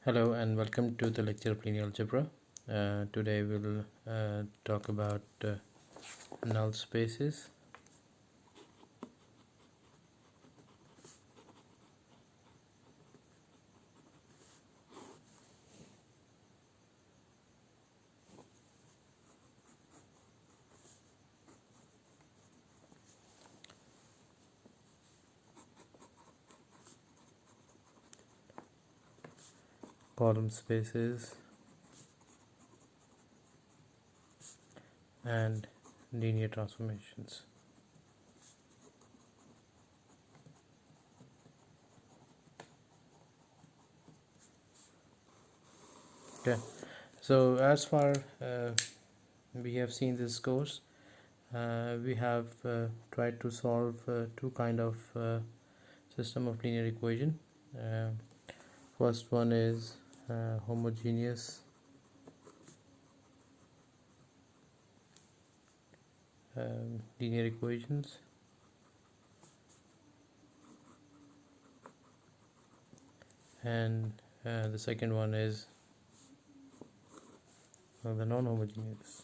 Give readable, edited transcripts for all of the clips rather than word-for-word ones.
Hello and welcome to the lecture of linear algebra. Today we'll talk about null spaces. Column spaces and linear transformations. Okay, so as far we have seen this course, we have tried to solve two kind of system of linear equation. First one is homogeneous linear equations, and the second one is the non-homogeneous.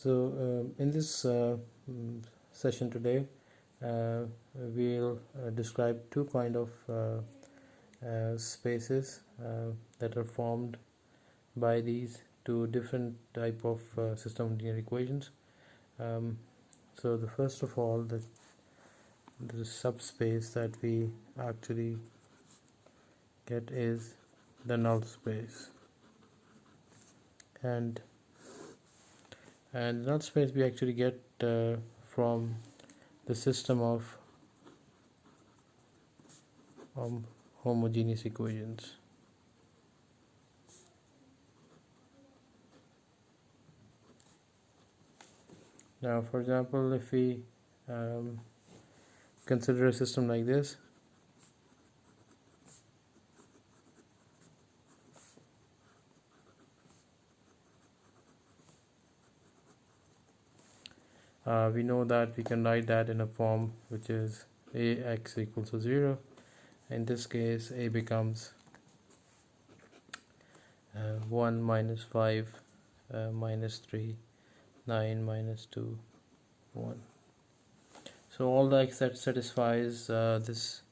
So, in this session today, we'll describe two kind of spaces that are formed by these two different type of system of linear equations. So the first of all, the subspace that we actually get is the null space, and null space we actually get from the system of homogeneous equations. Now, for example, if we consider a system like this, we know that we can write that in a form which is ax equals to 0. In this case, a becomes 1 minus 5 minus 3 9 minus 2 1. So all the x that satisfies this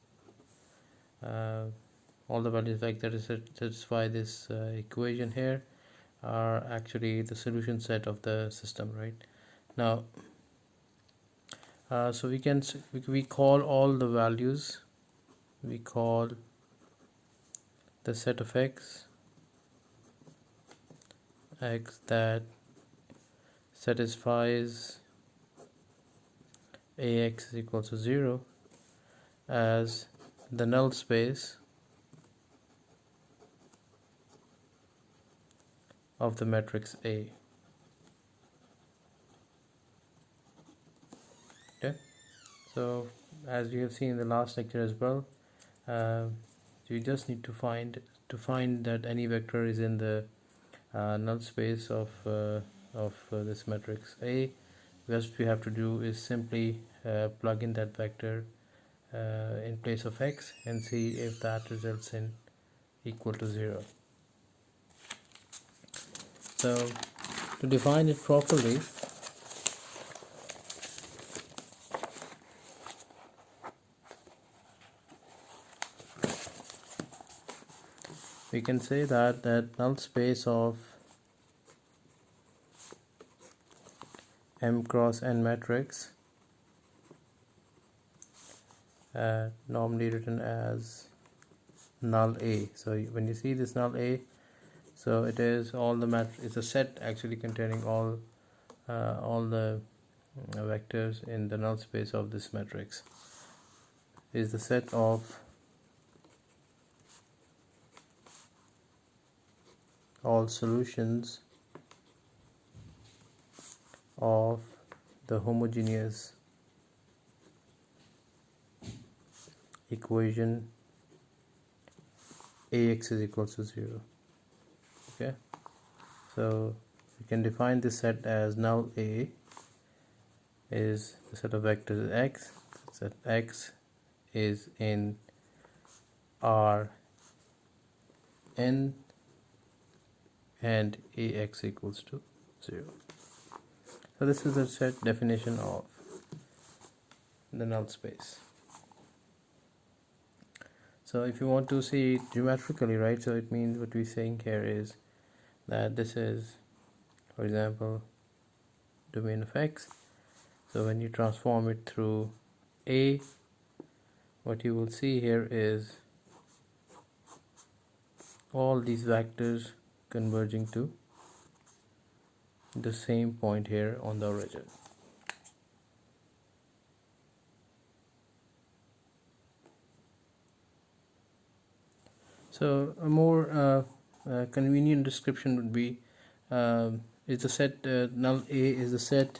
all the values like that satisfy this equation here are actually the solution set of the system, right? Now so we call all the values, we call the set of x that satisfies ax is equal to 0 as the null space of the matrix A. Okay, so as we have seen in the last lecture as well, you just need to find that any vector is in the null space of this matrix A. What we have to do is simply plug in that vector in place of x and see if that results in equal to 0. So to define it properly, we can say that null space of M cross N matrix, normally written as null A. So when you see this null A, so it is all the it's a set actually containing all the vectors in the null space of this matrix, is the set of all solutions of the homogeneous equation ax is equal to 0. Okay, so we can define this set as null A is the set of vectors x, set x is in R n and ax equals to 0. So this is the set definition of the null space. So if you want to see it geometrically, right, so it means what we're saying here is that this is, for example, domain of x. So when you transform it through A, what you will see here is all these vectors converging to the same point here on the origin. So a more convenient description would be is the set null A is the set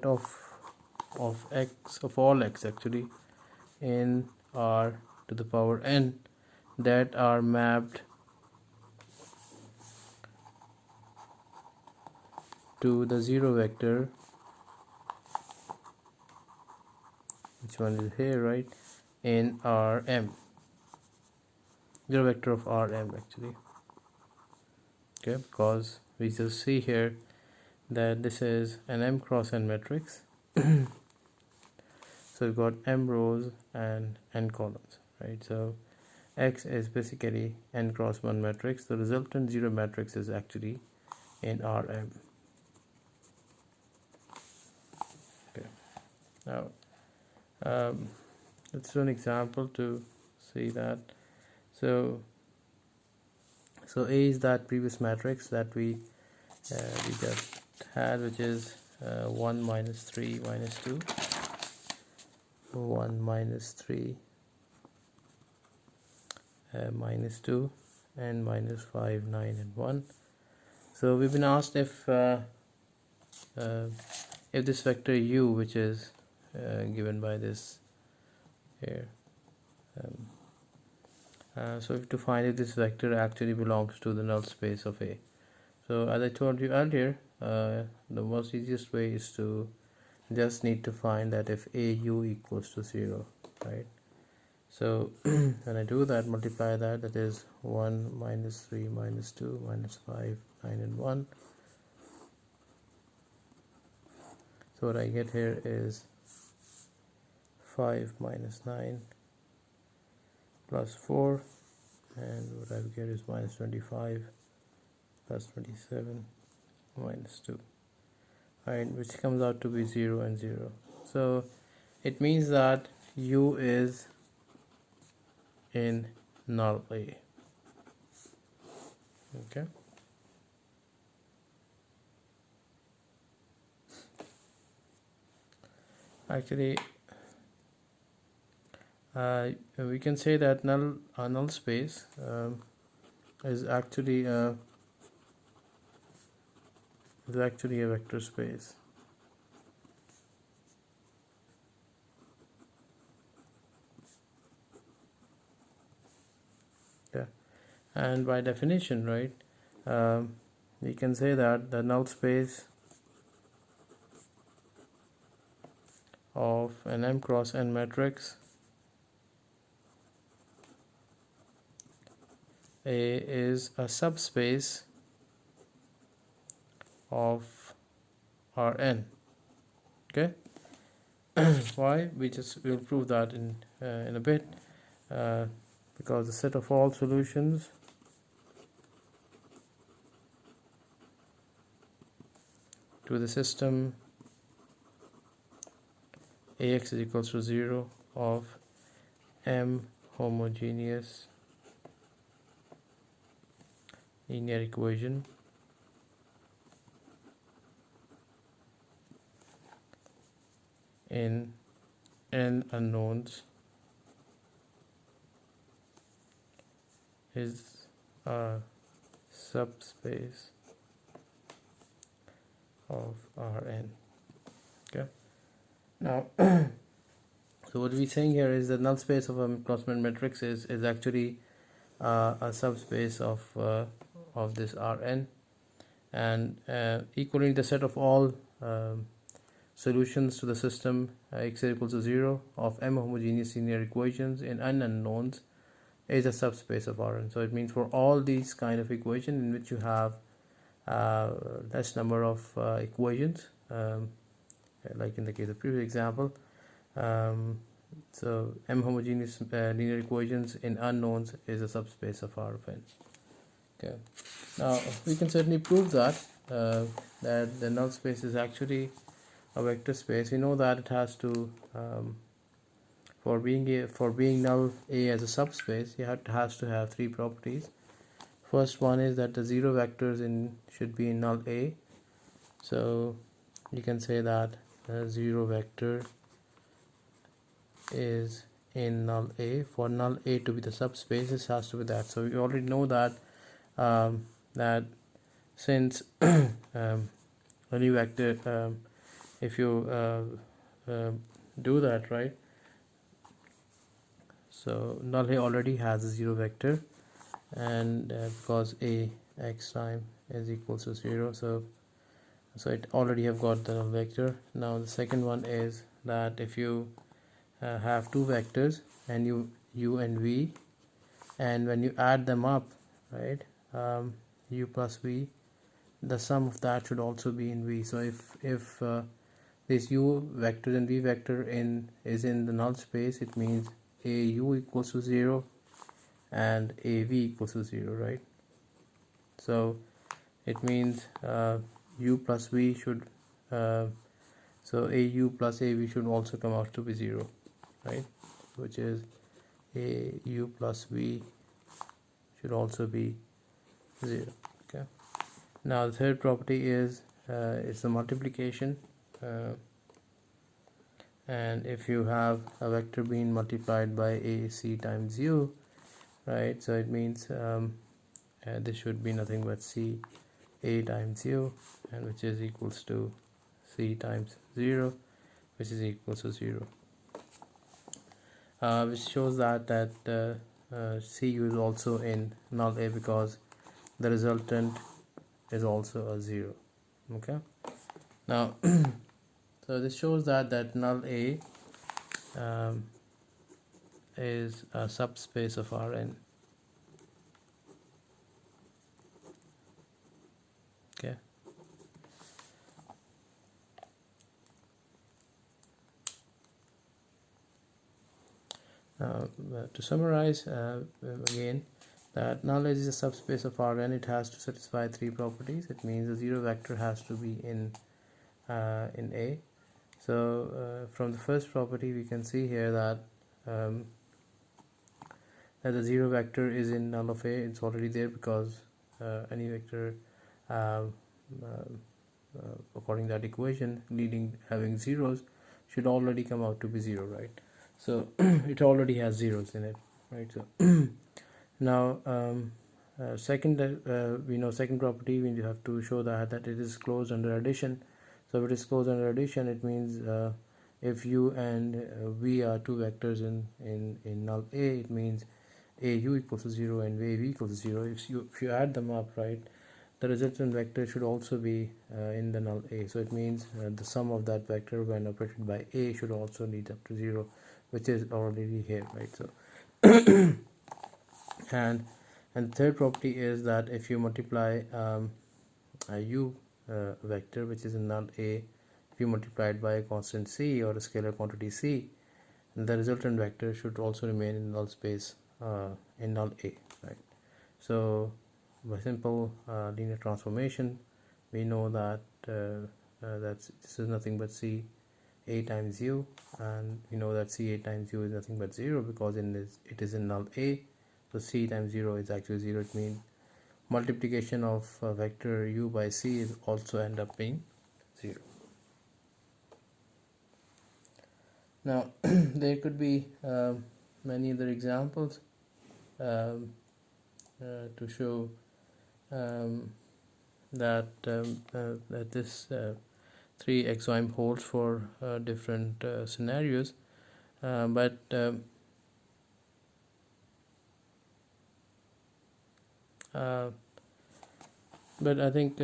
of x, of all x actually, in R to the power n that are mapped to the 0 vector, which one is here, right, in Rm, 0 vector of Rm actually. Okay, because we just see here that this is an m cross n matrix. So we've got m rows and n columns, right? So x is basically n cross 1 matrix. The resultant 0 matrix is actually in Rm. Okay, now let's do an example to see that. So A is that previous matrix that we just had, which is 1 minus 3 minus 2, 1 minus 3 minus 2, and minus 5, 9, and 1. So we've been asked if this vector u, which is given by this here, so we have to find if this vector actually belongs to the null space of A. So as I told you earlier, the most easiest way is to just need to find that if AU equals to 0, right? So when I do that, multiply that, that is 1 minus 3 minus 2 minus 5, 9, and 1. So what I get here is 5 minus 9 plus 4, and what I get is minus 25 plus 27 minus 2, right, which comes out to be 0 and 0. So it means that u is in null A. Okay, actually we can say that null space is actually a vector space. Yeah, and by definition, right, we can say that the null space of an m cross n matrix A is a subspace of Rn. Okay, why? We'll prove that in a bit, because the set of all solutions to the system Ax is equals to 0 of m homogeneous linear equation in n unknowns is a subspace of Rn. Okay, now so what we're saying here is the null space of a cross-mat matrix is actually a subspace of this Rn, and equaling the set of all solutions to the system x equals to 0 of m homogeneous linear equations in n unknowns is a subspace of Rn. So it means for all these kind of equations in which you have less number of equations, like in the case of previous example, so m homogeneous linear equations in unknowns is a subspace of R of n. Okay, now we can certainly prove that that the null space is actually a vector space. We know that it has to for being null A as a subspace, it has to have three properties. First one is that the zero vectors should be in null A. So you can say that zero vector is in null A. For null A to be the subspace, this has to be that. So we already know that that since any vector, if you do that, right, so null A already has a zero vector, and because A x time is equals to 0, so it already have got the null vector. Now the second one is that if you have two vectors and u and v, and when you add them up, right, u plus v, the sum of that should also be in v. So if this u vector and v vector is in the null space, it means a u equals to 0 and a v equals to 0, right? So it means u plus v should so a u plus a v should also come out to be 0, right, which is a u plus v should also be 0. Okay, now the third property is it's the multiplication, and if you have a vector being multiplied by a c times u, right, so it means this should be nothing but c a times u, and which is equals to c times 0, which is equals to 0, which shows that cu is also in null A because the resultant is also a 0. Okay, now so this shows that null A is a subspace of Rn. Okay, to summarize again, that null is a subspace of Rn. It has to satisfy three properties. It means the zero vector has to be in A. So from the first property we can see here that that the zero vector is in null of A. It's already there because any vector according to that equation having zeros should already come out to be 0, right? So it already has zeros in it, right? So now second we know second property, we have to show that it is closed under addition. So if it is closed under addition, it means if u and v are two vectors in null A, it means a u equals to 0 and a v equals to 0. If you add them up, right, the resultant vector should also be in the null A. So it means the sum of that vector when operated by A should also lead up to 0, which is already here, right? So and the third property is that if you multiply a u vector which is in null A, if you multiply it by a constant c or a scalar quantity c, the resultant vector should also remain in null space in null A, right? So by simple linear transformation, we know that this is nothing but c a times u, and we know that c a times u is nothing but 0 because it is in null A. So c times 0 is actually 0. It means multiplication of vector u by c is also end up being 0. Now there could be many other examples to show that this 3xym holds for different scenarios, but I think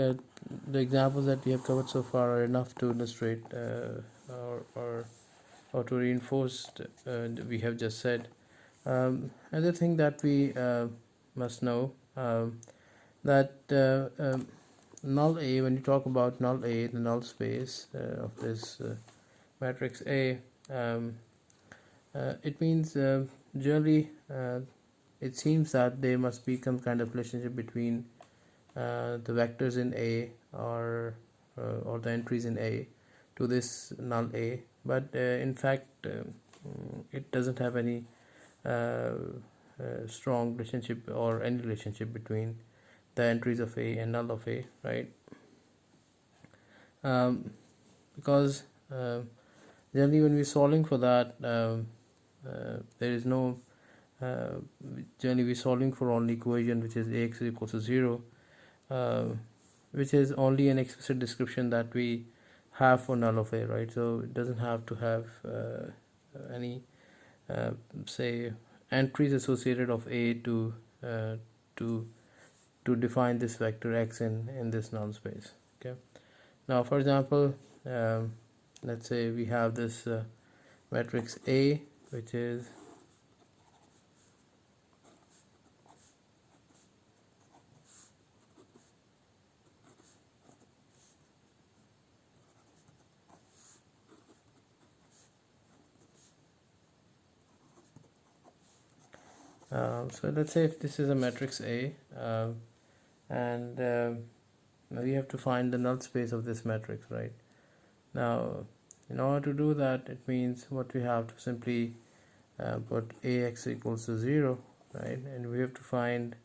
the examples that we have covered so far are enough to illustrate or to reinforce we have just said. Another thing that we must know, that null A, when you talk about null A, the null space of this matrix A, it means generally it seems that there must be some kind of relationship between the vectors in A or the entries in A to this null A, but in fact it doesn't have any strong relationship or any relationship between the entries of A and null of A, right? Because generally when we're solving for that, there is no generally we're solving for only equation which is Ax is equal to 0, which is only an explicit description that we have for null of A, right? So it doesn't have to have any say entries associated of A to define this vector x in this null space. Okay, now for example, let's say we have this matrix A, which is so let's say if this is a matrix A, and we have to find the null space of this matrix, right? Now in order to do that, it means what we have to simply put Ax equals to 0, right? And we have to find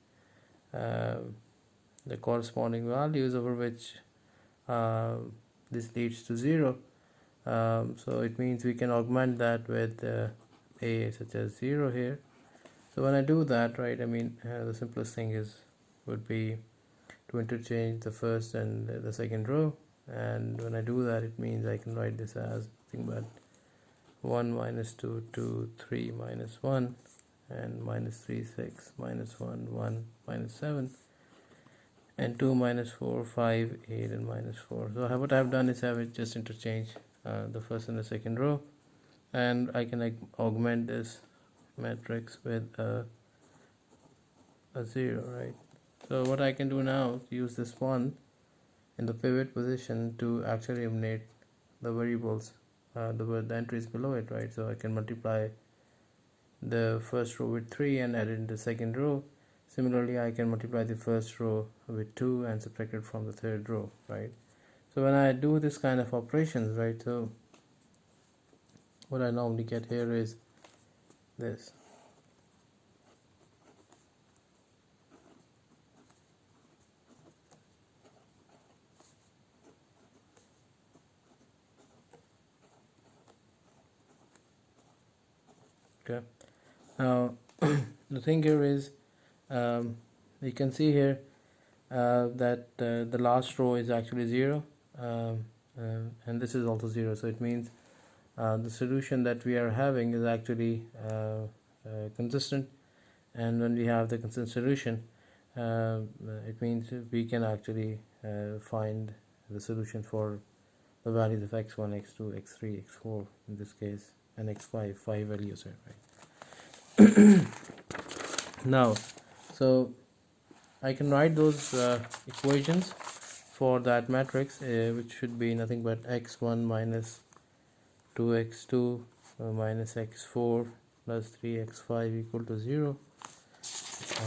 the corresponding values over which this leads to 0. So it means we can augment that with A such as 0 here. So when I do that, right, I mean the simplest thing would be to interchange the first and the second row, and when I do that, it means I can write this as nothing but 1 minus 2 2 3 minus 1 and minus 3 6 minus 1 1 minus 7 and 2 minus 4 5 8 and minus 4. So what I've done is I've just interchanged the first and the second row, and I can augment this matrix with a 0, right? So what I can do now is use this 1 in the pivot position to actually eliminate the variables, the entries below it, right? So I can multiply the first row with 3 and add it in the second row. Similarly, I can multiply the first row with 2 and subtract it from the third row, right? So when I do this kind of operations, right, so what I normally get here is this. Okay, now the thing here is you can see here that the last row is actually 0, and this is also 0, so it means the solution that we are having is actually consistent, and when we have the consistent solution, it means we can actually find the solution for the values of x1, x2, x3, x4 in this case, and x5, 5 values here, right? Now, so I can write those equations for that matrix, which should be nothing but x1 minus 2x2 minus x4 plus 3x5 equal to 0,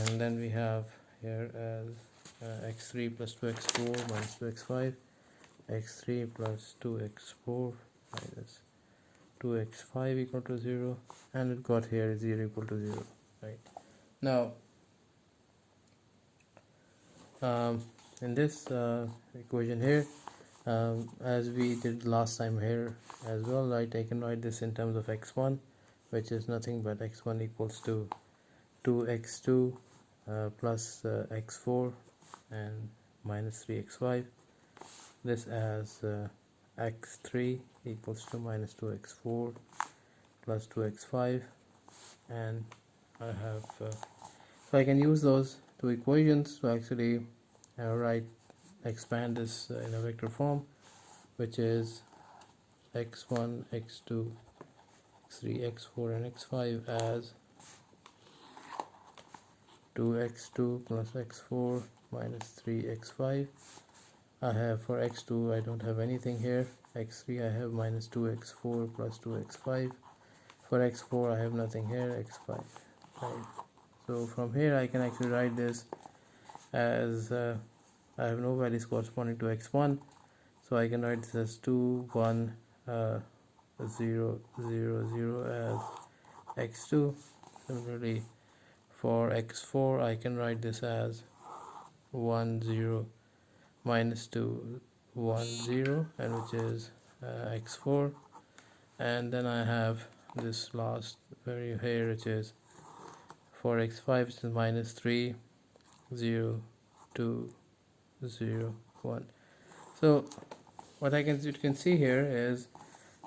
and then we have here as x3 plus 2x4 minus 2x5, x3 plus 2x4 minus 2x5 equal to 0, and it got here 0 equal to 0, right? Now in this equation here, as we did last time here as well, right, I can write this in terms of x1, which is nothing but x1 equals to 2x2 plus x4 and minus 3x5, this as x3 equals to minus 2x4 plus 2x5, and I have so I can use those two equations to actually write expand this in a vector form, which is x1, x2, x3, x4 and x5 as 2x2 plus x4 minus 3x5. I have for x2 I don't have anything here. X3 I have minus 2x4 plus 2x5. For x4 I have nothing here. X5, right? So from here I can actually write this as I have no values corresponding to x1, so I can write this as 2 1 0 0 0 as x2. Similarly for x4 I can write this as 1 0 minus 2 1 0, and which is x4. And then I have this last value here, which is for x5 which is minus 3 0 2 0 1. So what you can see here is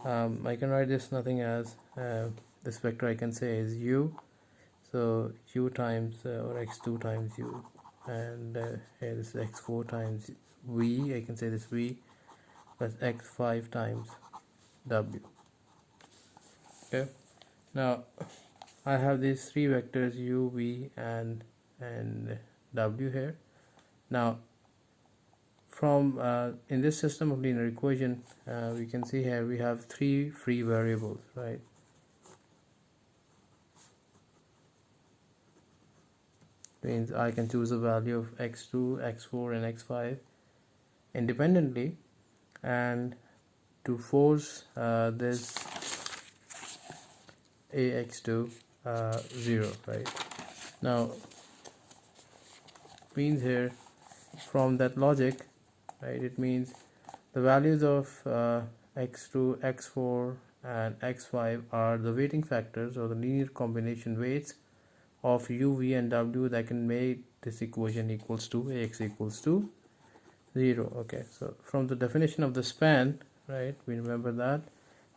I can write this nothing as this vector I can say is u, so u times or x2 times u, and here this is x4 times v, I can say this v plus x5 times w. Okay, now I have these three vectors u, v and w here. Now from in this system of linear equation we can see here we have three free variables, right? Means I can choose a value of x2, x4 and x5 independently, and to force this ax2 0, right? Now means here from that logic, right, it means the values of x2, x4 and x5 are the weighting factors or the linear combination weights of u, v and w that can make this equation equals to ax equals to 0. Okay, so from the definition of the span, right, we remember that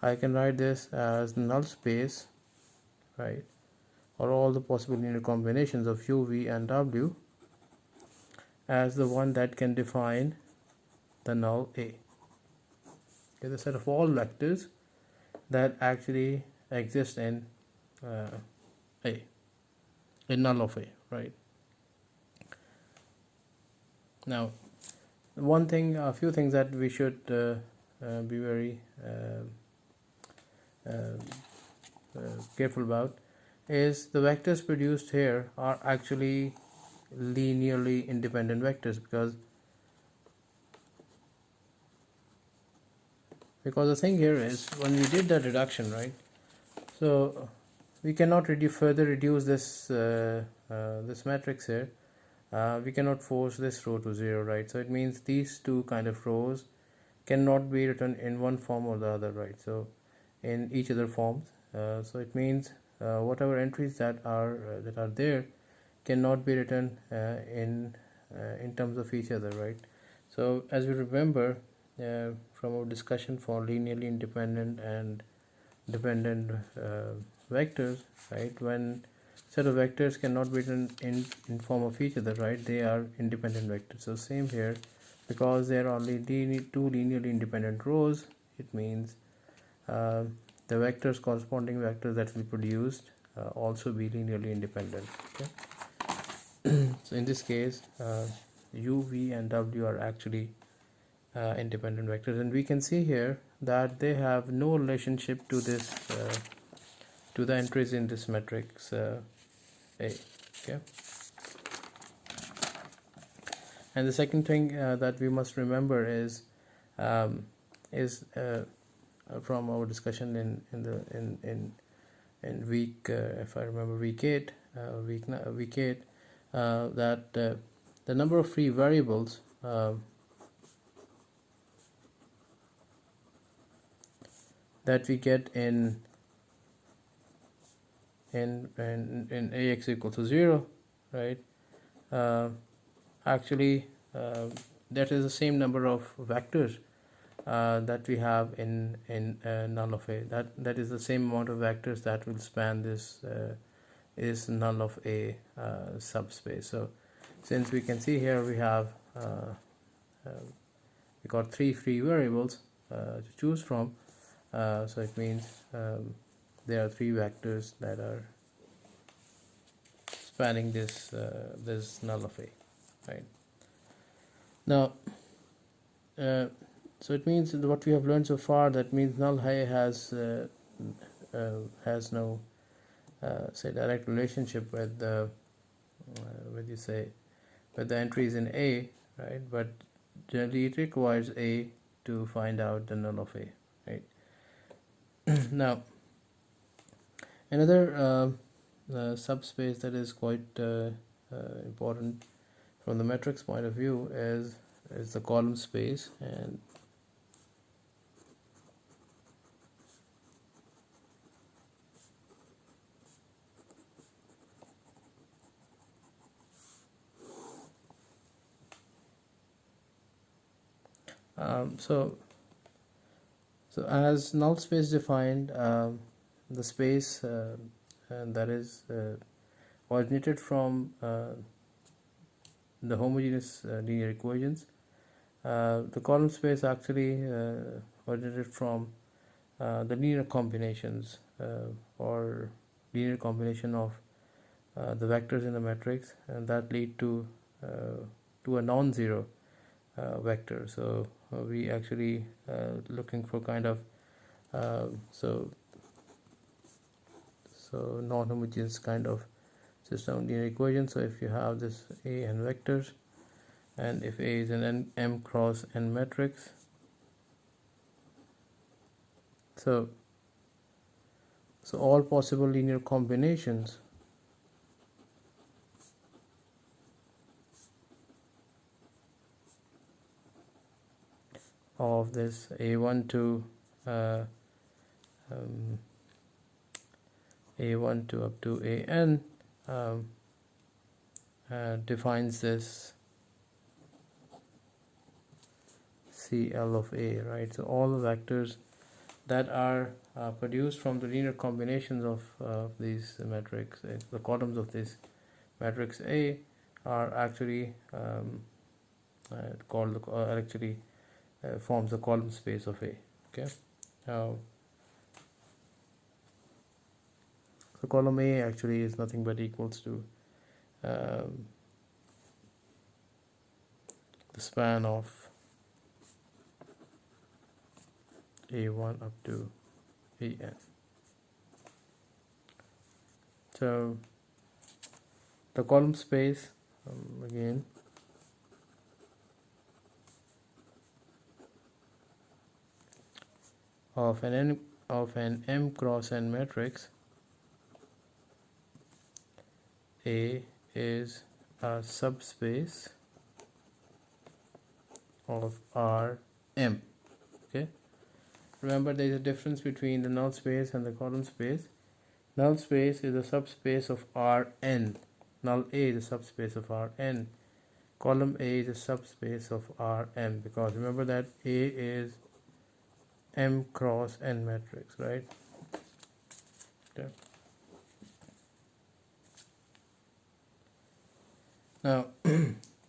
I can write this as null space, right, or all the possible linear combinations of u, v and w as the one that can define the null A. Okay, the set of all vectors that actually exist in A, in null of A, right? Now, a few things that we should be very careful about is the vectors produced here are actually linearly independent vectors, because the thing here is when we did the reduction, right, so we cannot further reduce this this matrix here. We cannot force this row to 0, right? So it means these two kind of rows cannot be written in one form or the other, right? So in each other forms, so it means whatever entries that are there cannot be written in terms of each other, right? So as we remember from our discussion for linearly independent and dependent vectors, right, when set of vectors cannot be written in form of each other, right, they are independent vectors. So same here, because there are only two linearly independent rows, it means the vectors corresponding vectors that will be produced also be linearly independent. Okay. So in this case u, v and w are actually independent vectors, and we can see here that they have no relationship to this to the entries in this matrix A. Okay, and the second thing that we must remember is from our discussion in week if I remember week 8 that the number of free variables that we get in ax equal to 0, right, actually that is the same number of vectors that we have in null of A. That is the same amount of vectors that will span this is null of A subspace. So since we can see here we have we got 3 free variables to choose from, so it means there are 3 vectors that are spanning this null of A, right? Now so it means that what we have learned so far, that means null A has no say direct relationship with the with the entries in A, right? But generally it requires A to find out the null of A, right? Now another subspace that is quite important from the matrix point of view is the column space. And so as null space defined, the space and that is originated from the homogeneous linear equations. The column space actually originated from the linear combinations or linear combination of the vectors in the matrix, and that lead to a non-zero vector. So we actually looking for kind of so non-homogeneous kind of system of linear equations. So if you have this A n vectors, and if A is an m cross n matrix, so all possible linear combinations of this A1 to A1 to up to AN defines this CL of A, right? So all the vectors that are produced from the linear combinations of these matrix, the columns of this matrix A, are actually called actually forms the column space of A. Okay, now so column A actually is nothing but equals to the span of A1 up to AN. So the column space again of an m cross n matrix A is a subspace of Rm. Okay, remember there is a difference between the null space and the column space. Null space is a subspace of Rn. Null A is a subspace of Rn. Column A is a subspace of Rm, because remember that A is m cross n matrix, right? Okay. Now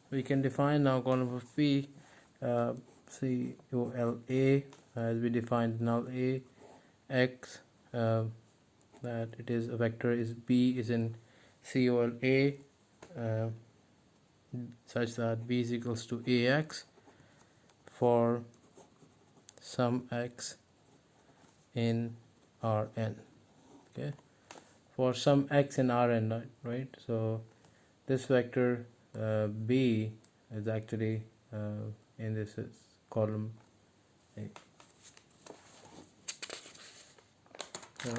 we can define now column of P, COLA, as we defined null A, X, that it is a vector is B is in COLA such that B is equals to AX for some X in Rn. Okay, for some X in Rn, right? So this vector B is actually in this column A. So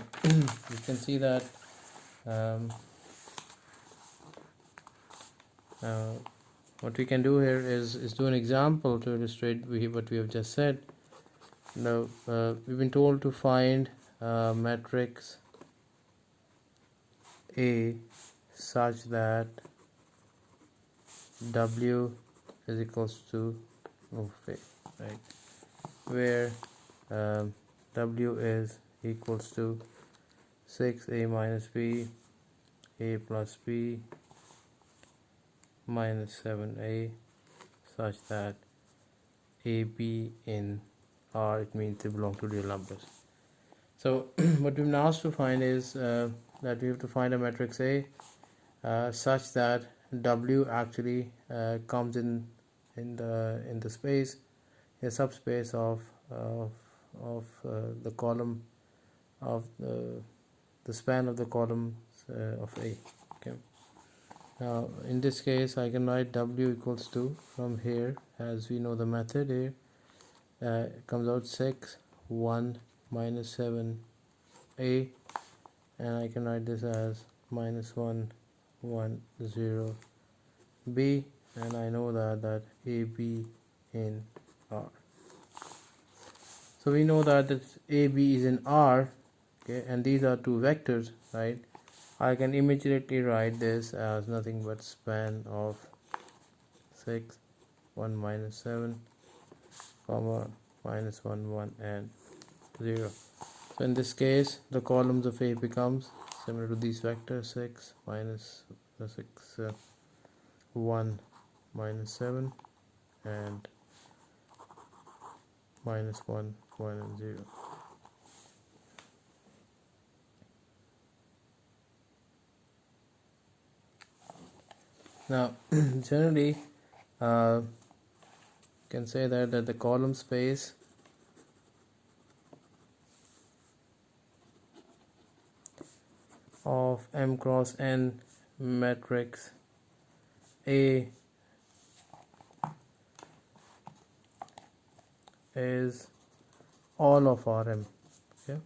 you can see that what we can do here is do an example to illustrate what we have just said. Now we've been told to find matrix A such that W is equals to A, right? Where W is equals to 6A minus B, A plus B minus 7A, such that A, B in R, it means they belong to real numbers. So what we've been asked to find is that we have to find a matrix A such that W actually comes in the space, a subspace of the column of the span of the column of A. Okay. Now in this case I can write W equals to, from here, as we know the method here, it comes out 6 1 minus 7 A, and I can write this as minus 1 1 0 B, and I know that A, B in R. So we know that this A, B is in R, okay, and these are two vectors, right? I can immediately write this as nothing but span of 6 1 minus 7 comma minus 1 1 and 0. So in this case the columns of A becomes similar to these vectors: 6 minus 1 minus 7 and minus 1 1 and 0. Now generally can say that the column space of M cross N matrix A is all of Rm. Okay,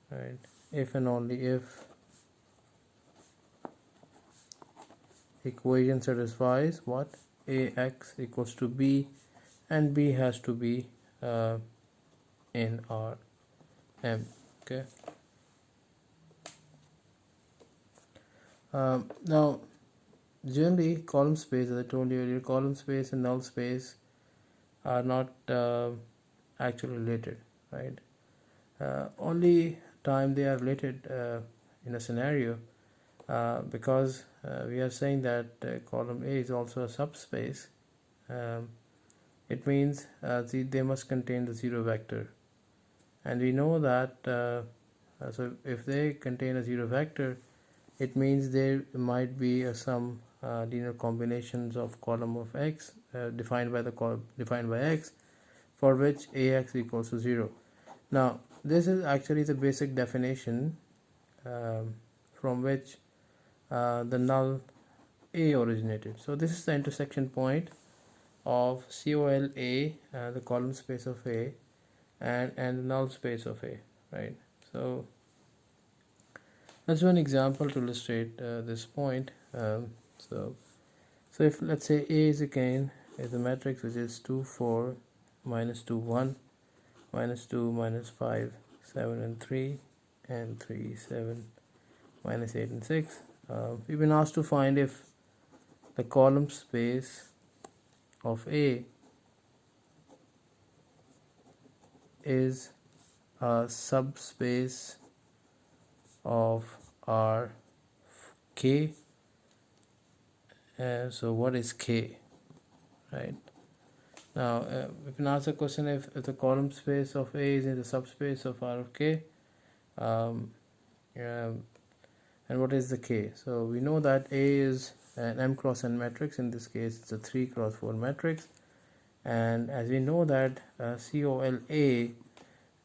right, if and only if equation satisfies what? Ax equals to B, and B has to be in Rm. Okay. Now generally column space, as I told you earlier, column space and null space are not actually related, right? Only time they are related in a scenario because we are saying that column A is also a subspace. It means they must contain the zero vector, and we know that so if they contain a zero vector, it means there might be some linear combinations of column of X defined by X, for which Ax equals to 0. Now this is actually the basic definition from which the null A originated. So this is the intersection point of COL A, the column space of A, and the null space of A, right? So let's do an example to illustrate this point. So if, let's say, A is again is a matrix which is 2 4 minus 2 1 minus 2 minus 5 7 and 3 and 3 7 minus 8 and 6. We've been asked to find if the column space of A is a subspace of Rk. So what is K, right? Now we can ask the question if the column space of A is in the subspace of R of K, and what is the K? So we know that A is an M cross N matrix. In this case it's a 3 cross 4 matrix, and as we know that COLA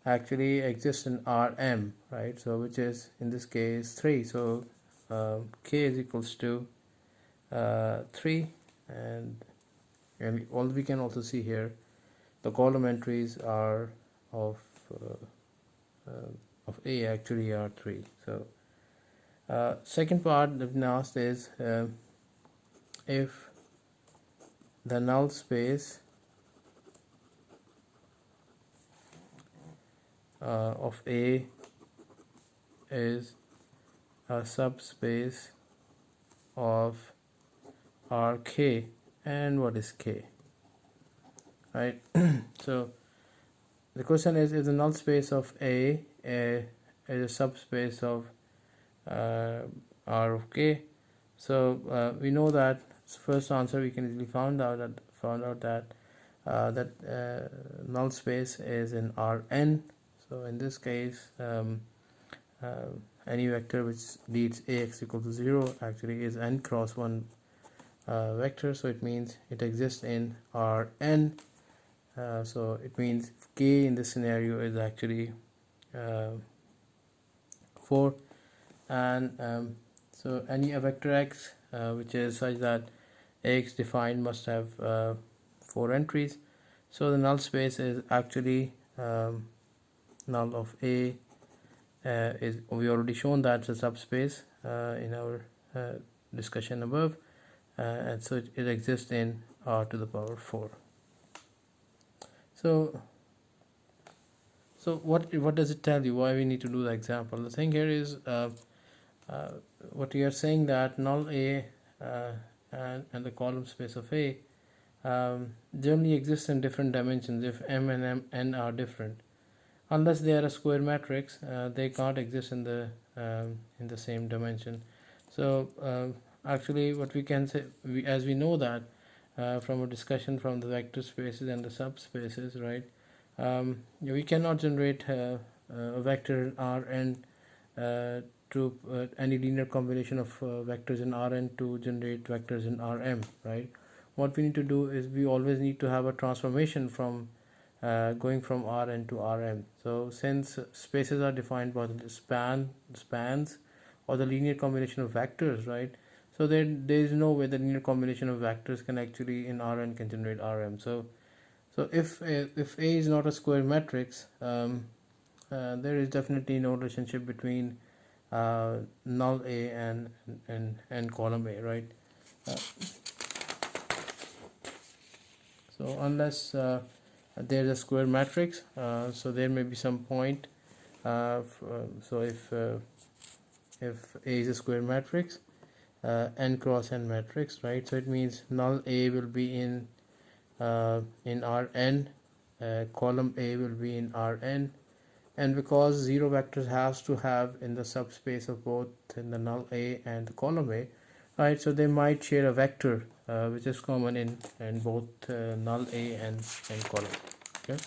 actually exists in Rm, right? So which is in this case 3. So K is equals to 3, and all we can also see here the column entries are of A actually are 3. So second part that we asked is if the null space of A is a subspace of Rk, and what is K, right? So the question is if the null space of A is a subspace of R of K. So we know that first answer we can easily found out that that null space is in Rn. So in this case, any vector which leads Ax equal to 0 actually is n cross 1 vector, so it means it exists in Rn. So it means k in this scenario is actually 4, and so any vector x which is such that Ax defined must have 4 entries. So the null space is actually null of A is, we already shown that it's a subspace in our discussion above, and so it exists in R to the power 4. So what does it tell you? Why we need to do the example? The thing here is what we are saying that null A and the column space of A generally exists in different dimensions if m and n are different. Unless they are a square matrix, they can't exist in the same dimension. So actually, what we can say, as we know that from a discussion from the vector spaces and the subspaces, right? We cannot generate a vector in Rn to any linear combination of vectors in Rn to generate vectors in Rm, right? What we need to do is we always need to have a transformation from going from Rn to Rm. So since spaces are defined by the spans or the linear combination of vectors, right? So there is no way the linear combination of vectors can actually in Rn can generate Rm. So if A is not a square matrix, there is definitely no relationship between null A and column A, right? So unless there is a square matrix, so there may be some point. So if A is a square matrix, n cross n matrix, right? So it means null A will be in Rn, column A will be in Rn, and because 0 vectors has to have in the subspace of both in the null A and the column A, right? So they might share a vector which is common in both null A and column. Okay.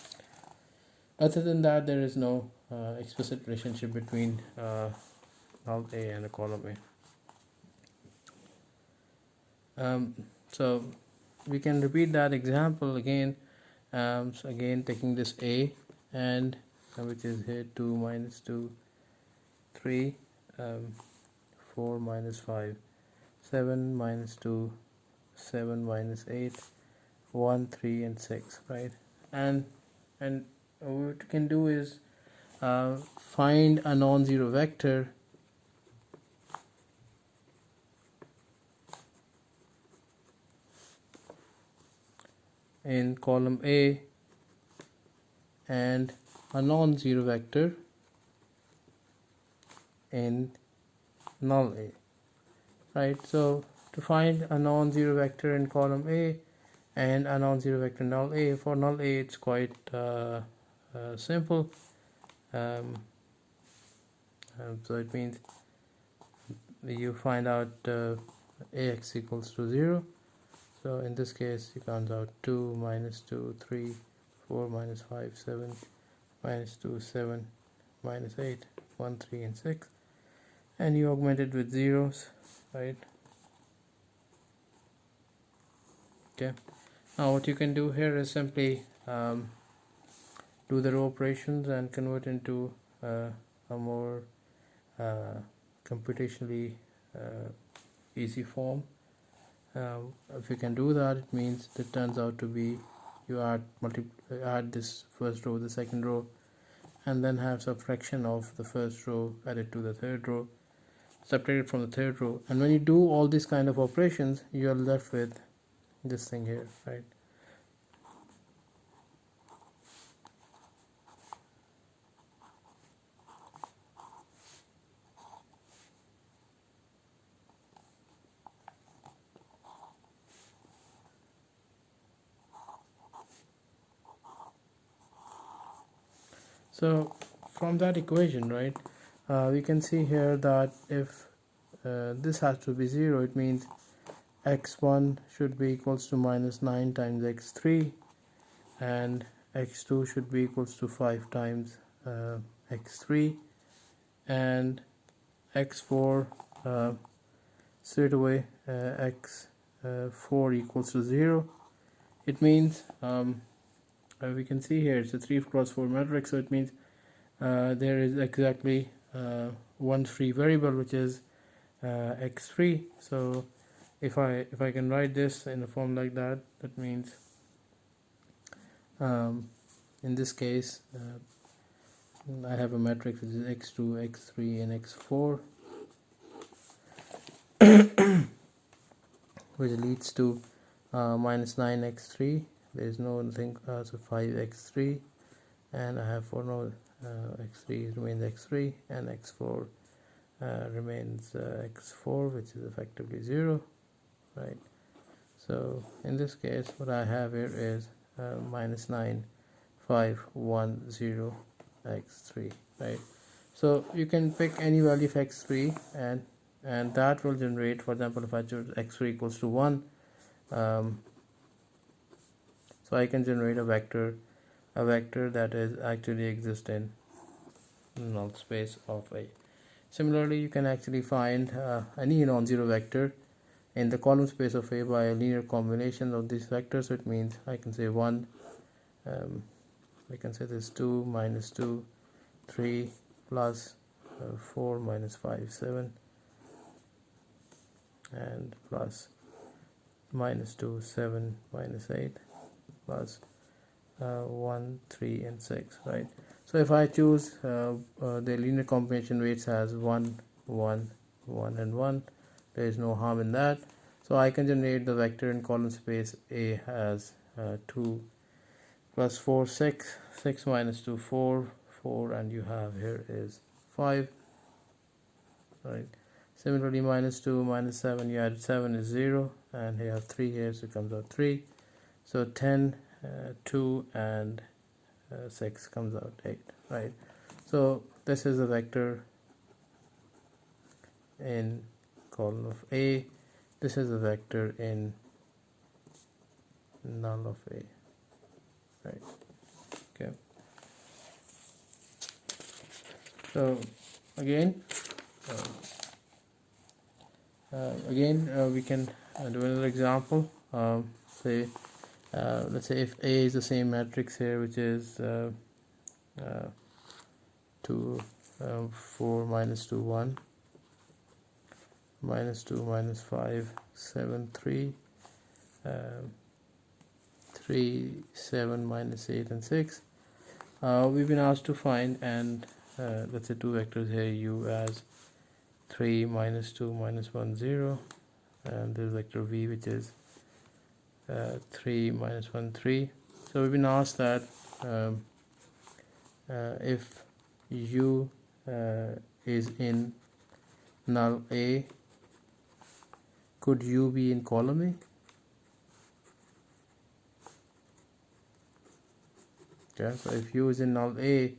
Other than that, there is no explicit relationship between null A and the column A. So we can repeat that example again. So again, taking this A and which is here 2 minus 2, 3, 4 minus 5, 7 minus 2, 7 minus 8, 1, 3, and 6, right? And what we can do is find a non-zero vector in column A and a non-zero vector in null A, right? So to find a non-zero vector in column A and a non-zero vector in null A, for null A it's quite simple. So it means you find out Ax equals to 0. So in this case, it comes out 2 minus 2, 3, 4 minus 5, 7 minus 2, 7 minus 8, 1, 3, and 6. And you augment it with zeros, right? Okay. Now what you can do here is simply do the row operations and convert into a more computationally easy form. If you can do that, it means it turns out to be you add this first row, the second row, and then have subtraction of the first row added to the third row, separated from the third row. And when you do all these kind of operations, you are left with this thing here, right? So from that equation, right, we can see here that if this has to be 0, it means x1 should be equals to minus 9 times x3, and x2 should be equals to 5 times x3, and x4 straight away x4 equals to 0. It means we can see here it's a 3 cross 4 matrix, so it means there is exactly one free variable, which is x3. So if I can write this in a form like that, that means in this case I have a matrix which is x2, x3 and x4, which leads to minus 9x3. there is no thing, so 5x3, and I have for no x3 remains x3, and x4 remains x4, which is effectively 0, right? So in this case what I have here is minus 9 5 1 0 x3, right? So you can pick any value of x3, and that will generate, for example, if I choose x3 equals to 1, so I can generate a vector that is actually exist in null space of A. Similarly, you can actually find any non-zero vector in the column space of A by a linear combination of these vectors. So it means I can say 1, I can say this 2 minus 2 3 plus 4 minus 5 7, and plus minus 2 7 minus 8 plus 1 3 and 6, right? So if I choose the linear combination weights as 1 1 1 and 1, there is no harm in that. So I can generate the vector in column space A as 2 plus 4 6 6 minus 2 4 4, and you have here is 5, right? Similarly, minus 2 minus 7, you add 7 is 0, and you have 3 here, so it comes out 3. So 10 2 and 6 comes out 8, right? So this is a vector in column of A, this is a vector in null of A, right? Okay, so again we can do another example. Say let's say if A is the same matrix here, which is 2 4 minus 2 1 minus 2 minus 5 7 3 3 7 minus 8 and 6. We've been asked to find, and let's say two vectors here, u as 3 minus 2 minus 1 0, and this vector v, which is 3 minus 1 3. So we've been asked that if u is in null A, could u be in column A? Okay, so if u is in null A,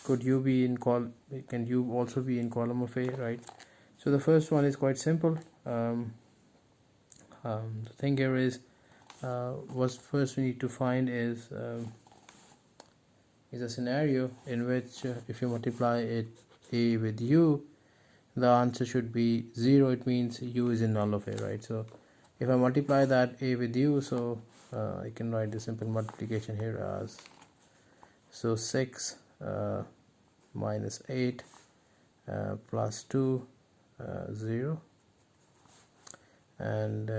could u be in can u also be in column of A, right? So the first one is quite simple. The thing here is what first we need to find is a scenario in which if you multiply it A with u, the answer should be 0. It means u is in null of A, right? So if I multiply that A with u, so I can write the simple multiplication here as 6 minus 8 plus 2 0, and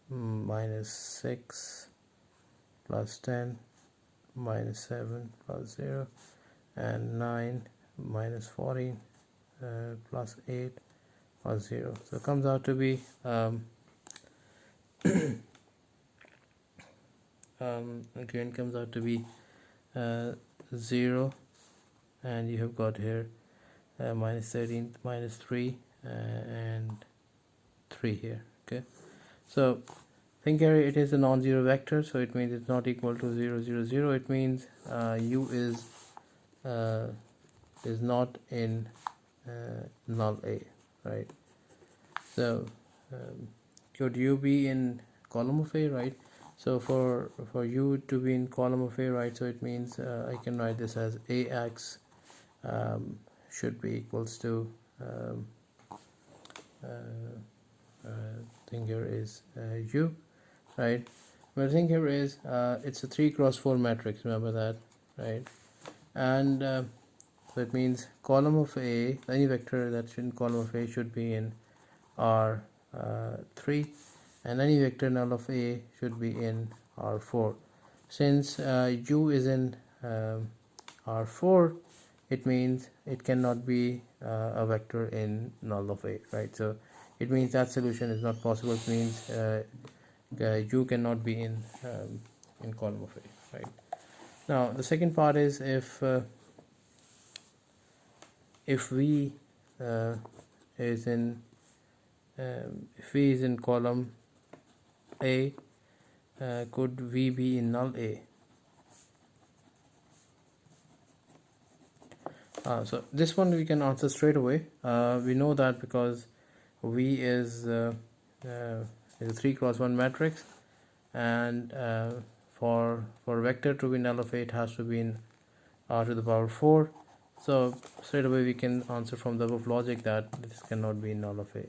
minus 6 plus 10 minus 7 plus 0, and 9 minus 14 plus 8 plus 0. So it comes out to be again comes out to be 0, and you have got here minus 13 minus 3 and 3 here. Okay, so think here it is a non-zero vector, so it means it's not equal to 0 0 0. It means u is not in null A, right? So could u be in column of A, right? So for u to be in column of A, right, so it means I can write this as AX should be equals to thing here is u, right. But the thing here is it's a 3x4 matrix, remember that, right. And so it means column of A, any vector that's in column of A should be in R3, and any vector null of A should be in R4. Since u is in R4, it means it cannot be a vector in null of A, right. So it means that solution is not possible. It means u cannot be in column of A, right. Now the second part is if V is in if V is in column A, could V be in null A? So this one we can answer straight away. We know that because V is a 3x1 matrix, and for vector to be null of A, it has to be in R to the power 4. So straight away we can answer from the above logic that this cannot be null of A.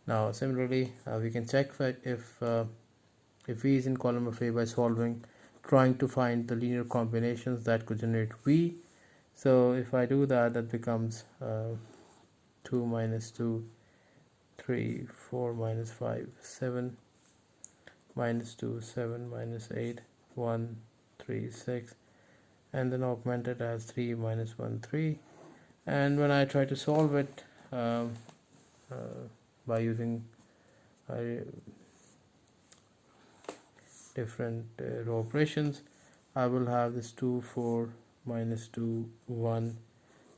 Now similarly we can check if V is in column of A by trying to find the linear combinations that could generate V. So if I do that, that becomes 2 minus 2, 3, 4 minus 5, 7, minus 2, 7, minus 8, 1, 3, 6, and then augmented as 3 minus 1, 3. And when I try to solve it by using different row operations, I will have this 2, 4, minus 2, 1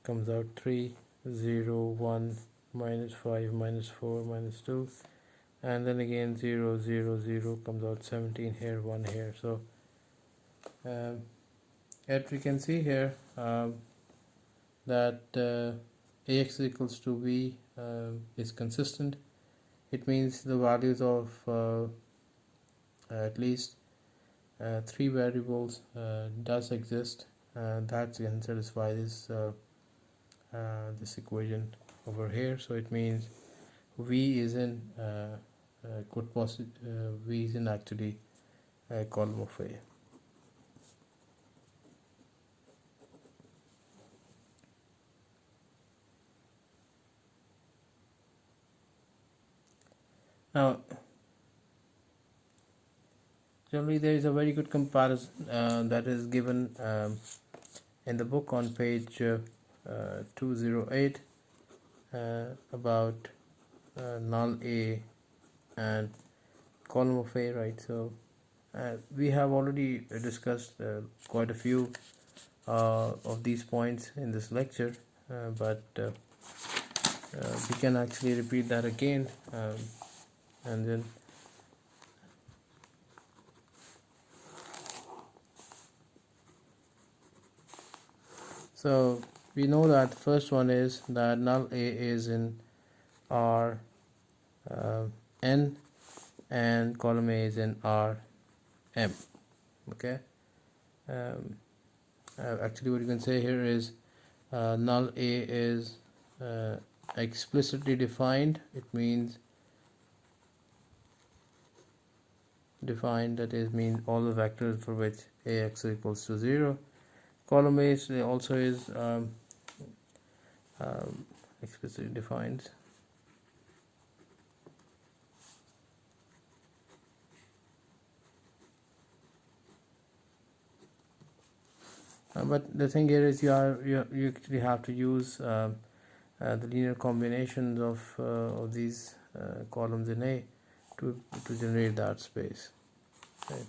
comes out 3, 0, 1, minus 5, minus 4, minus 2, and then again 0, 0, 0 comes out 17 here, 1 here. So yet we can see here that AX equals to V is consistent. It means the values of at least 3 variables does exist. That can satisfy this this equation over here. So it means V is in V is in actually a column of A. Now generally there is a very good comparison that is given in the book on page 208 about null A and column of A, right. So we have already discussed quite a few of these points in this lecture, but we can actually repeat that again, and then so we know that the first one is that null A is in R n and column A is in R m. Okay. Actually what you can say here is null A is explicitly defined. It means defined, that is mean all the vectors for which AX equals to 0. Column A also is explicitly defined. But the thing here is you actually have to use the linear combinations of these columns in A to generate that space. Okay.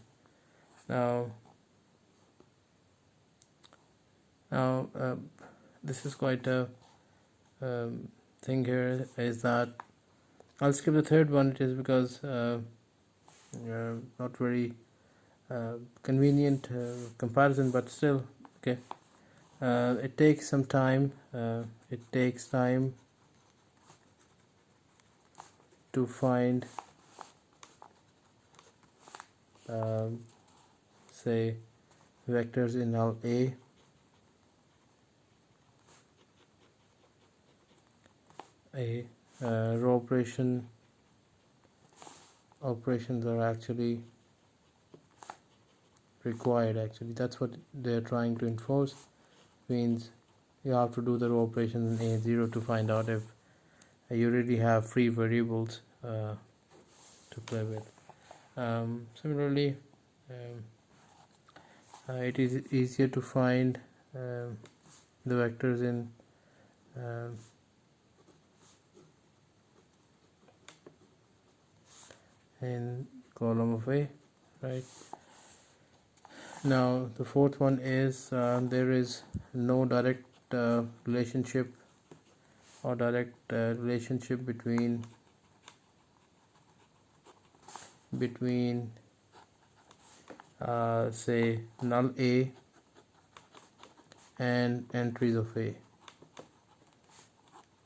Now this is quite a thing here is that I'll skip the third one. It is because not very convenient comparison, but still okay. It takes some time. It takes time to find say vectors in null A, row operations are actually required. Actually, that's what they're trying to enforce. Means you have to do the row operations in A0 to find out if you really have free variables to play with. Similarly, it is easier to find the vectors um, in column of A, right? Now the fourth one is there is no direct relationship or direct relationship between say null A and entries of A,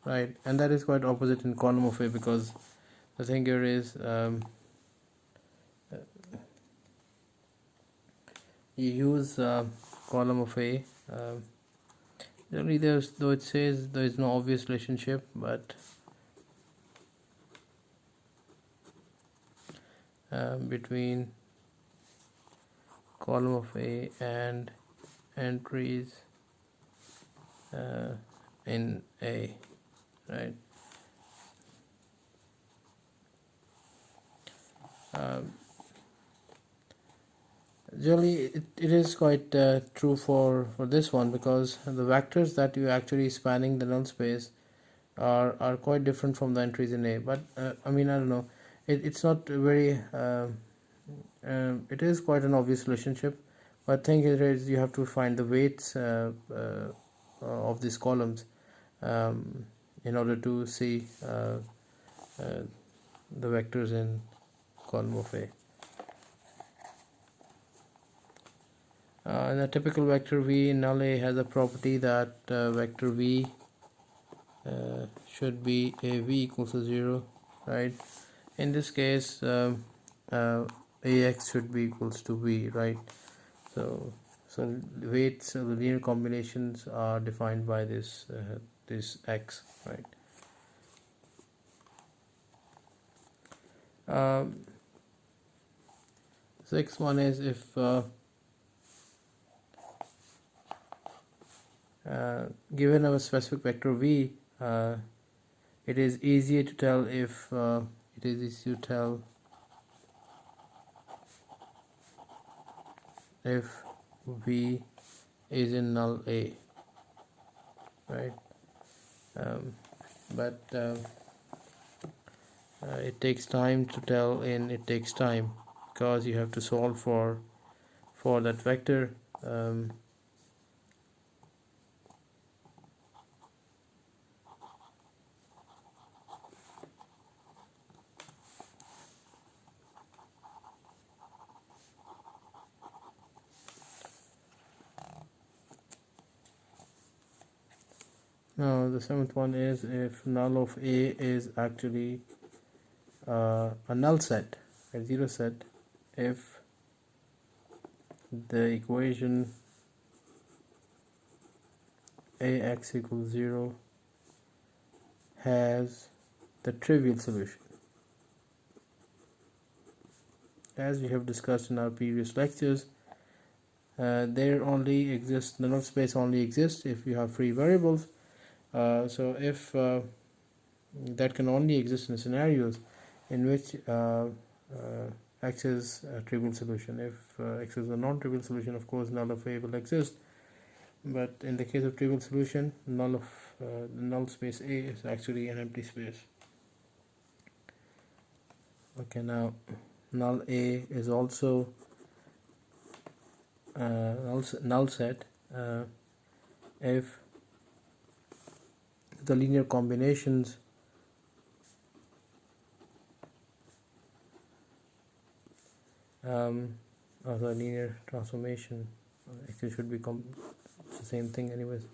right? And that is quite opposite in column of A, because the thing here is you use column of A. Generally, though it says there is no obvious relationship, but between column of A and entries in A, right? Generally, it is quite true for this one, because the vectors that you actually spanning the null space are quite different from the entries in A. But I mean, I don't know, it's not very it is quite an obvious relationship, but thing is you have to find the weights of these columns in order to see the vectors in column of A. And a typical vector V in null A has a property that vector V should be a V equals to 0, right? In this case, AX should be equals to V, right? So weights of the linear combinations are defined by this X, right? Sixth one is if given a specific vector V, it is easier to tell if V is in null A, right? But it takes time to tell it takes time, because you have to solve for that vector. Now the seventh one is if null of A is actually a null set, a zero set, if the equation AX equals 0 has the trivial solution. As we have discussed in our previous lectures, there only exists, the null space only exists if you have free variables. So if that can only exist in scenarios in which X is a trivial solution. If X is a non-trivial solution, of course null of A will exist, but in the case of trivial solution, null of the null space A is actually an empty space. Okay, now null A is also null set if the linear combinations of the linear transformation, actually should be the same thing anyways,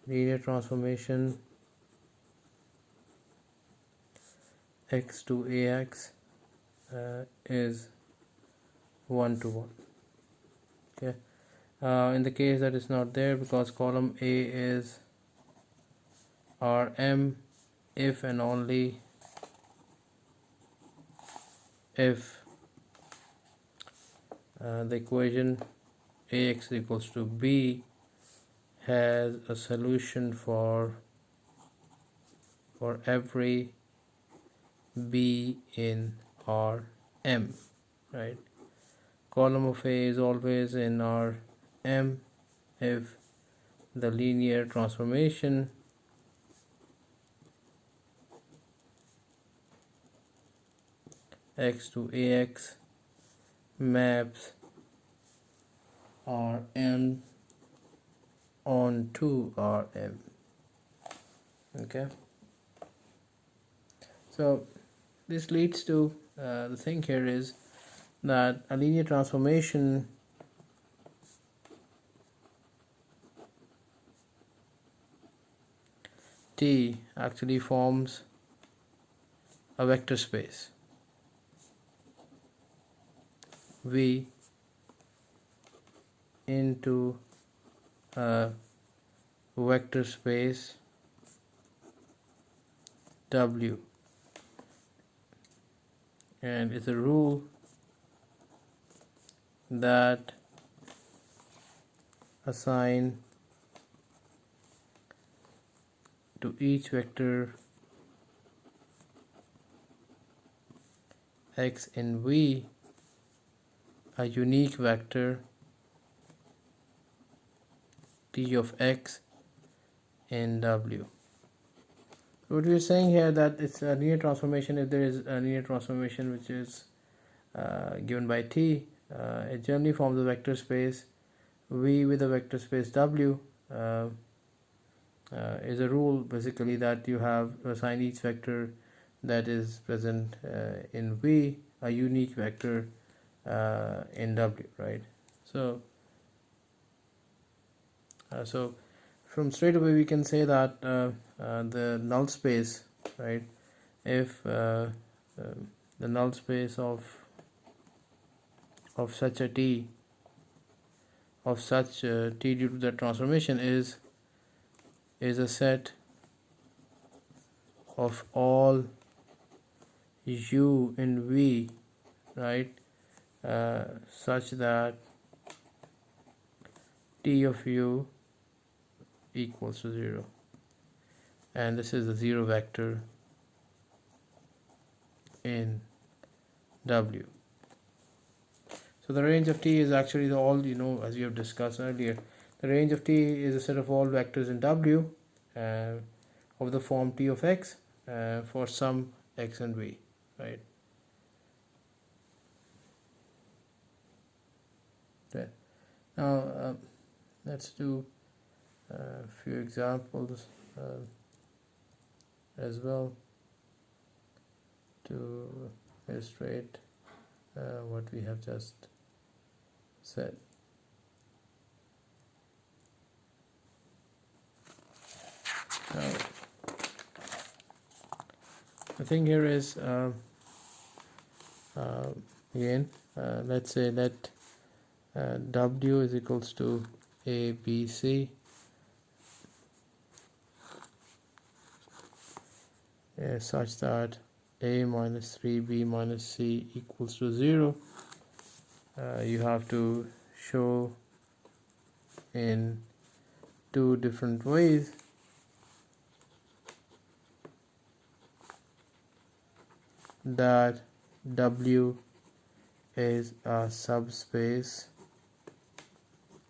linear transformation X to AX is 1 to 1. Okay. In the case that is not there, because column A is Rm, if and only if the equation Ax equals to B has a solution for every B in Rm, right? Column of A is always in Rm if the linear transformation x to Ax maps Rm onto Rm. Okay, so this leads to the thing here is that a linear transformation T actually forms a vector space V into a vector space W, and it's a rule that assign to each vector x in V a unique vector T of x in W. What we are saying here that it's a linear transformation. If there is a linear transformation which is given by T, it generally forms a vector space V with a vector space W. Is a rule basically that you have to assign each vector that is present in V a unique vector in W, right? So from straight away we can say that the null space, right, if the null space of such a T of such T due to the transformation is a set of all U in V, right, such that T of U equals to 0, and this is a 0 vector in W. So the range of T is actually all, as we have discussed earlier, the range of T is a set of all vectors in W of the form T of x for some x and V, right? Okay. Now let's do a few examples as well to illustrate what we have just said. Now, the thing here is again let's say that W is equals to A, B, C, such that A minus 3B minus C equals to 0. You have to show in two different ways that W is a subspace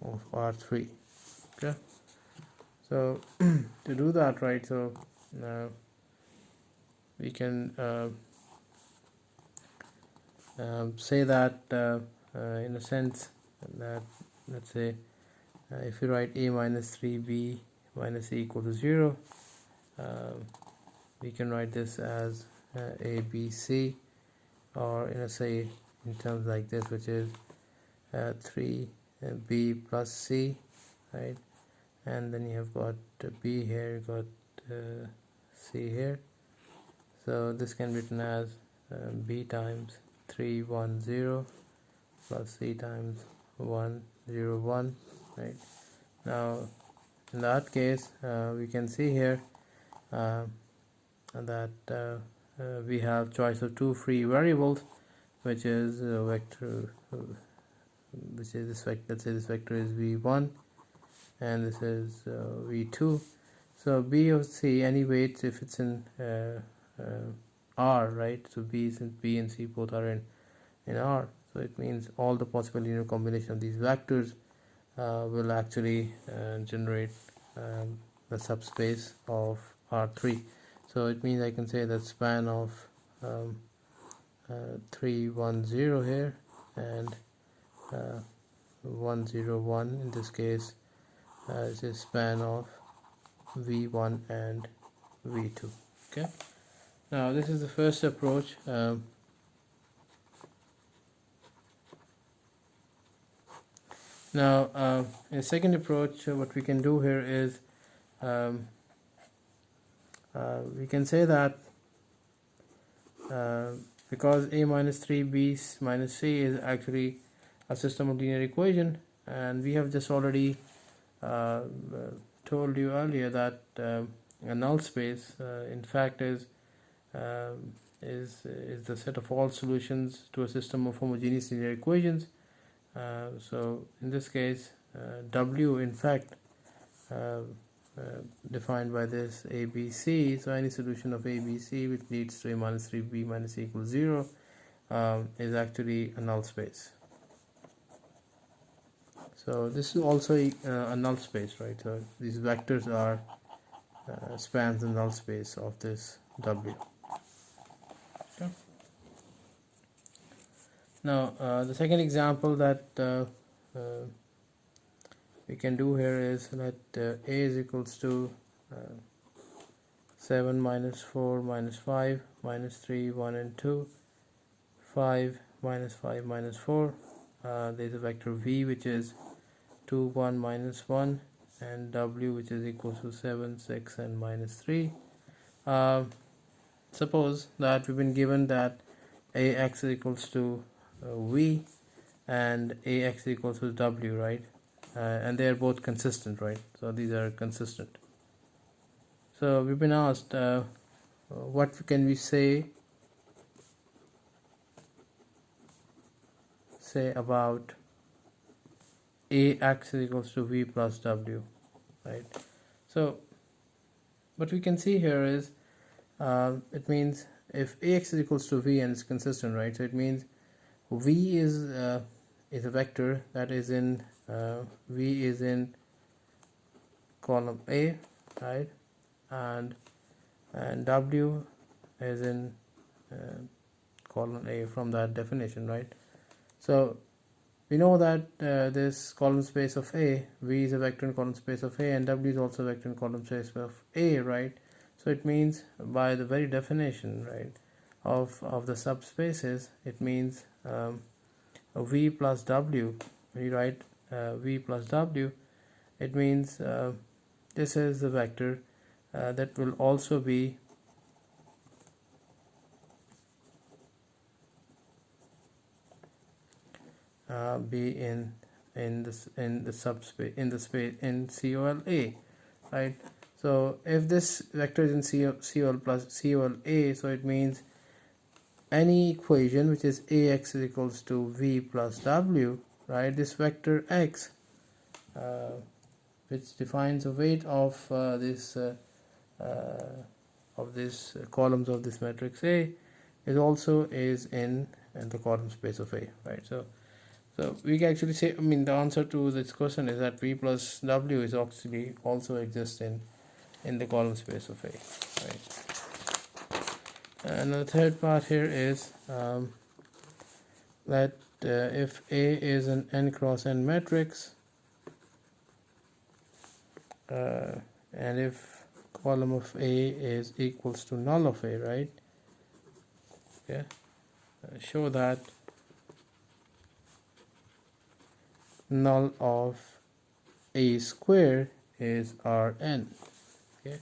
of R3. Okay, so to do that, right, so we can say that in a sense that, let's say, if you write A minus 3B minus C equal to 0, we can write this as A, B, C, or say in terms like this, which is 3B plus C, right? And then you have got B here, you got C here. So this can be written as B times 3, 1, 0 plus c times 1 0 1, right? Now in that case we can see here that we have choice of two free variables, which is vector which is this vector. Let's say this vector is v1 and this is v2. So b of c, any weights if it's in R, right? So b and c both are in R. So it means all the possible linear combination of these vectors will actually generate the subspace of R3. So it means I can say that span of 3 1 0 here and 1 0 1 in this case is a span of v1 and v2. Okay, now this is the first approach. Now in the second approach, what we can do here is we can say that because a minus 3b minus c is actually a system of linear equation, and we have just already told you earlier that a null space in fact is the set of all solutions to a system of homogeneous linear equations. So in this case W in fact defined by this ABC, so any solution of ABC which leads to a minus 3b minus c equals 0 is actually a null space. So this is also a null space, right? So these vectors are spans the null space of this W. Okay. Now the second example that we can do here is that a is equals to 7 minus 4 minus 5 minus 3 1 and 2, 5 minus 5 minus 4. There is a vector v which is 2 1 minus 1 and w which is equal to 7 6 and minus 3. Suppose that we've been given that ax is equals to v and ax equals to w, right? And they are both consistent, right? So these are consistent. So we've been asked what can we say about ax is equals to v plus w, right? So what we can see here is it means if ax is equals to v and it's consistent, right? So it means v is a vector that is in v is in column A, right? And w is in column A from that definition, right? So we know that this column space of A, v is a vector in column space of A, and w is also a vector in column space of A, right? So it means by the very definition, right, of the subspaces, it means v plus w. When you write v plus w, it means this is the vector that will also be in the subspace in the space in COLA, right? So if this vector is in COL plus COLA, so it means any equation which is ax is equals to v plus w, right? This vector x which defines the weight of this columns of this matrix A is also in the column space of A, right? So we can actually say, I mean, the answer to this question is that v plus w is actually also exists in the column space of A, right? And the third part here is that if A is an n cross n matrix and if column of A is equals to null of A, right? Okay, show that null of A square is Rn. Okay,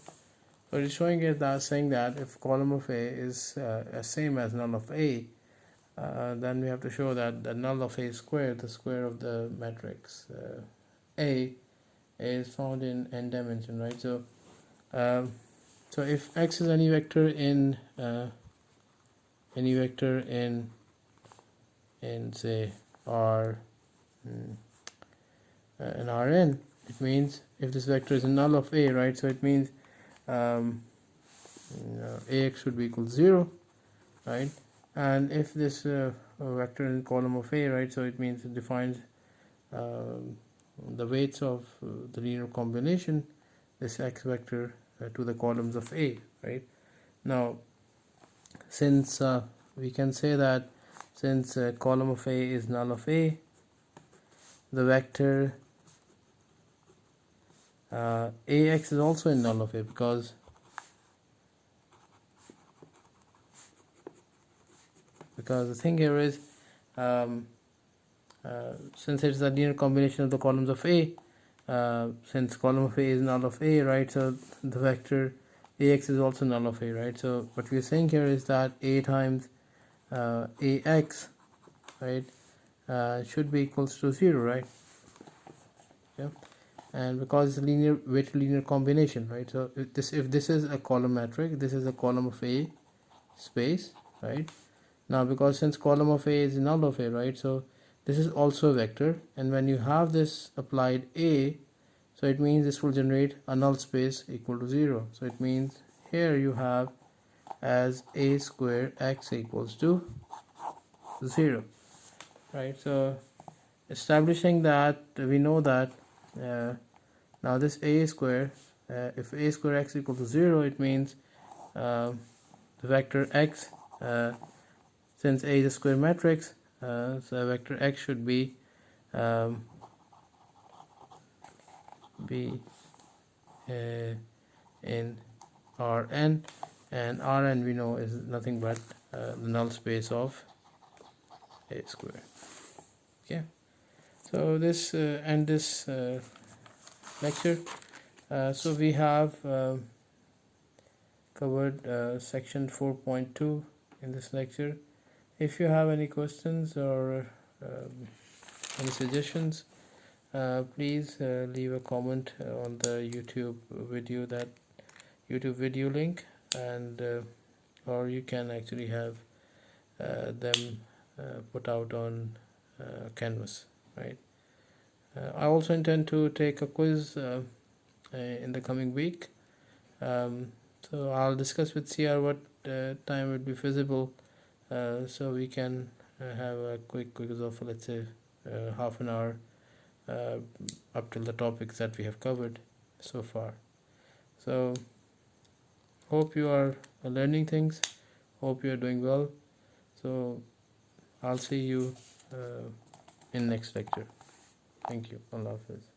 so it's showing it that saying that if column of A is same as null of A, then we have to show that the null of A squared, the square of the matrix A, is found in n dimension, right? So so if X is any vector in say R in Rn, it means if this vector is a null of A, right? So it means Ax should be equal to 0, right? And if this vector in column of A, right? So it means it defines the weights of the linear combination, this X vector to the columns of A, right? Now, since we can say that since column of A is null of A, the vector Ax is also in null of A, because the thing here is since it's a linear combination of the columns of A, since column of A is null of A, right? So the vector Ax is also null of A, right? So what we're saying here is that A times Ax, right, should be equals to 0, right? Yeah. And because it's a weighted linear combination, right? So if this is a column matrix, this is a column of A space, right? Now because since column of A is null of A, right? So this is also a vector, and when you have this applied A, so it means this will generate a null space equal to 0. So it means here you have as A square X equals to 0, right? So establishing that, we know that now this A square, if A square X equal to 0, it means the vector X, since A is a square matrix, so vector X should be in Rn, and Rn we know is nothing but the null space of A square. Okay, so this end this lecture. So we have covered section 4.2 in this lecture. If you have any questions or any suggestions, please leave a comment on the YouTube video link, and or you can actually have them put out on Canvas, right? I also intend to take a quiz in the coming week, so I'll discuss with CR what time would be feasible, so we can have a quick quiz of, let's say, half an hour up till the topics that we have covered so far. So hope you are learning things, hope you are doing well. So I'll see you in next lecture. Thank you. Allah Hafiz.